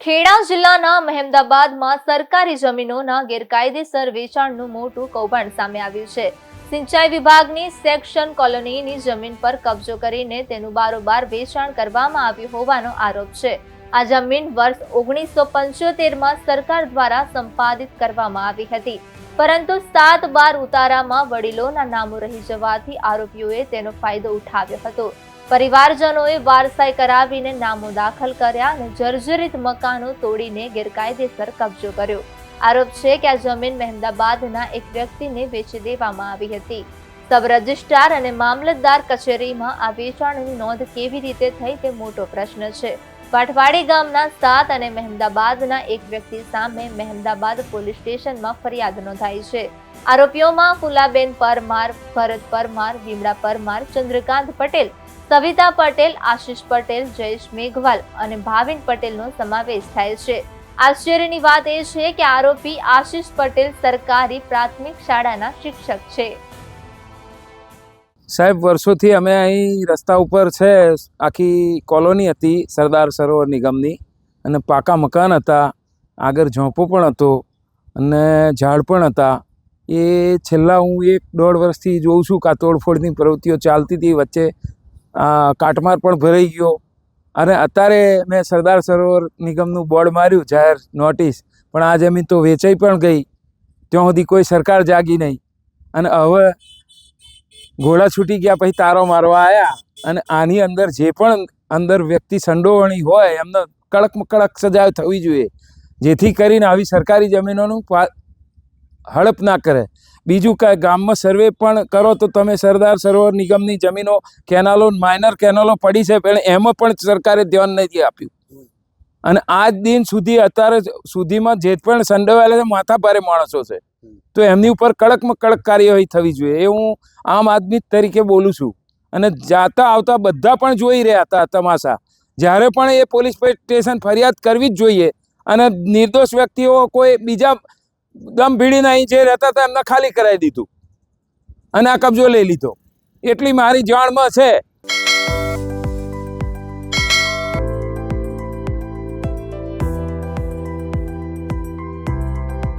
ખેડા જિલ્લાના મહેમદાબાદમાં સરકારી જમીનોના ગેરકાયદેસર વેચાણનું મોટું કૌભાંડ સામે આવ્યું છે। સિંચાઈ વિભાગની સેક્શન કોલોનીની જમીન પર કબજો કરીને તેનું બારોબાર વેચાણ કરવામાં આવ્યું હોવાનો આરોપ છે। આ જમીન વર્ષ 1975માં સરકાર દ્વારા સંપાદિત કરવામાં આવી હતી, પરંતુ 7/12 ઉતારામાં વડીલોના નામો રહી જવાથી આરોપીઓએ તેનો ફાયદો ઉઠાવ્યો હતો। પરિવારજનોએ વારસાઈ કરાવીને નામો દાખલ કર્યા અને જર્જરિત મકાનો તોડીને ગેરકાયદેસર કબજો કર્યો। આરોપ છે કે આ જમીન મહેમદાબાદના એક વ્યક્તિને વેચી દેવામાં આવી હતી। સબ રજિસ્ટ્રાર અને મામલતદાર કચેરીમાં આ વેચાણની નોંધ કેવી રીતે થઈ તે મોટો પ્રશ્ન છે। પાટવાડી ગામના 7 અને મહેમદાબાદના એક વ્યક્તિ સામે મહેમદાબાદ પોલીસ સ્ટેશનમાં ફરિયાદ નોંધાઈ છે। આરોપીઓમાં ફુલાબેન પરમાર, ભરત પરમાર, વિમળા પરમાર, ચંદ્રકાંત પટેલ, સવિતા પટેલ, આશિષ પટેલ, જયેશ મેઘવાલ અને ભાવિન પટેલનો સમાવેશ થાય છે। આશ્ચર્યની વાત એ છે કે આરોપી આશિષ પટેલ સરકારી પ્રાથમિક શાળાના શિક્ષક છે। સાહેબ, વર્ષોથી અમે અહીં રસ્તા ઉપર છે, આખી કોલોની હતી સરદાર સરોવર નિગમની, અને પાકા મકાન હતા, આગળ ઝોંપો પણ હતો અને ઝાડ પણ હતા। એ છેલ્લા હું 1-1.5 વર્ષથી જોઉં છું કે આ તોડફોડની પ્રવૃત્તિઓ ચાલતી હતી। વચ્ચે કાટમાળ પણ ભરાઈ ગયો, અને અત્યારે મેં સરદાર સરોવર નિગમનું બોર્ડ માર્યું, જાહેર નોટિસ, પણ આ જમીન તો વેચાઈ પણ ગઈ। ત્યાં સુધી કોઈ સરકાર જાગી નહીં, અને હવે ઘોડા છૂટી ગયા પછી તારો મારવા આવ્યા। અને આની અંદર જે પણ અંદર વ્યક્તિ સંડોવણી હોય એમને કડકમાં કડક સજા થવી જોઈએ, જેથી કરીને આવી સરકારી જમીનોનું હડપ ના કરે। બીજું કાંઈ ગામમાં સર્વે પણ કરો તો તમે સરદાર સરોવર નિગમની જમીનો, કેનાલો, માઇનર કેનાલો પડી છે, પણ એમાં પણ સરકારે ધ્યાન નથી આપ્યું। અને આજ દિન સુધી અત્યારે સુધીમાં જે પણ સંડોવાયેલા છે માથા ભારે માણસો છે, તો એમની ઉપર કડકમાં કડક કાર્યવાહી થવી જોઈએ, એ હું આમ આદમી તરીકે બોલું છું। અને જાતા આવતા બધા પણ જોઈ રહ્યા હતા તમાશા। જ્યારે પણ એ પોલીસ સ્ટેશન ફરિયાદ કરવી જ જોઈએ, અને નિર્દોષ વ્યક્તિઓ કોઈ બીજા દમ ભીડીને અહીં જે રહેતા હતા એમને ખાલી કરાવી દીધું અને આ કબજો લઈ લીધો। એટલી મારી જાણમાં છે